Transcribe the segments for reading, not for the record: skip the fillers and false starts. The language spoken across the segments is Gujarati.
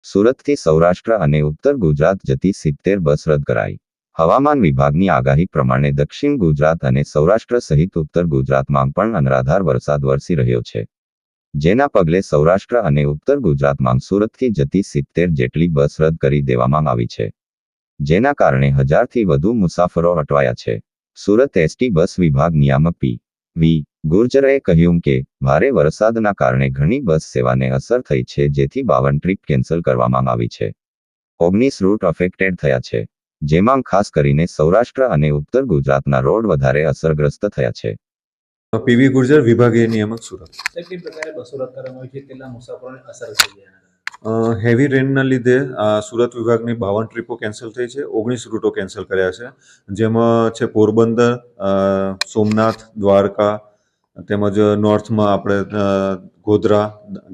સુરતથી સૌરાષ્ટ્ર અને ઉત્તર ગુજરાત જતી 70 બસ રદ કરાઈ. હવામાન વિભાગની આગાહી પ્રમાણે દક્ષિણ ગુજરાત અને સૌરાષ્ટ્ર સહિત ઉત્તર ગુજરાતમાં પણ અનરાધાર વરસાદ વરસી રહ્યો છે. જેના પગલે સૌરાષ્ટ્ર અને ઉત્તર ગુજરાતમાં સુરતથી જતી 70 જેટલી બસ રદ કરી દેવામાં આવી છે. જેના કારણે 1000થી વધુ મુસાફરો અટવાયા છે. સુરત એસટી બસ વિભાગ નિયામક પી.વી. ગુર્જરે કહ્યું કે ભારે વરસાદના કારણે ઘણી બસ સેવાને અસર થઈ છે, જેથી 52 ટ્રીપ કેન્સલ કરવામાં આવી છે. 19 રૂટ અફેક્ટેડ થયા છે, જેમાં ખાસ કરીને સૌરાષ્ટ્ર અને ઉત્તર ગુજરાતના રોડ વધારે અસરગ્રસ્ત થયા છે. પીવી ગુર્જર વિભાગીય નિયામક સુરત. કઈ પ્રકારે બસો રદ કરવામાં આવી છે, કેટલા મુસાફરોને અસર થઈ છે? હેવી રેનના લીધે સુરત વિભાગની 52 ટ્રીપો કેન્સલ થઈ છે. 19 રૂટો કેન્સલ કર્યા છે, જેમાં છે પોરબંદર, સોમનાથ, દ્વારકા, તેમજ નોર્થમાં આપણે ગોધરા,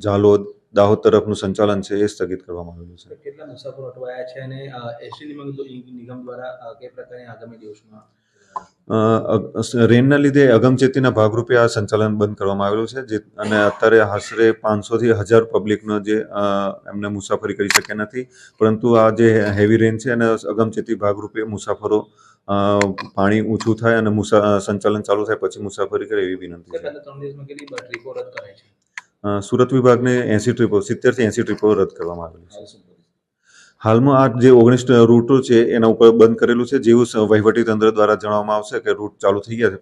ઝાલોદ, દાહોદ તરફનું સંચાલન છે એ સ્થગિત કરવામાં આવ્યું છે. કેટલા મુસાફરો અટવાયા છે અને એસટી નિગમ દ્વારા કઈ પ્રકારની આગામી દિવસમાં રેનના લીધે અગમચેતીના ભાગરૂપે આ સંચાલન બંધ કરવામાં આવેલું છે, અને અત્યારે આશરે 500થી 1000 પબ્લિકનો જે એમને મુસાફરી કરી શક્યા નથી. પરંતુ આ જે હેવી રેન છે અને અગમચેતી ભાગરૂપે મુસાફરો પાણી ઊંચું થાય અને સંચાલન ચાલુ થાય પછી મુસાફરી કરે એવી વિનંતી છે. 3 દિવસમાં કેટલી ટ્રીપો રદ કરાઈ છે? સુરત વિભાગને 70થી 80 ટ્રીપો રદ કરવામાં આવેલી છે. હાલમાં આ જે 19 રૂટો છે એના ઉપર બંધ કરેલું છે. જેવું વહીવટી તંત્ર દ્વારા જણાવવામાં આવશે કે રૂટ ચાલુ થઈ ગયા છે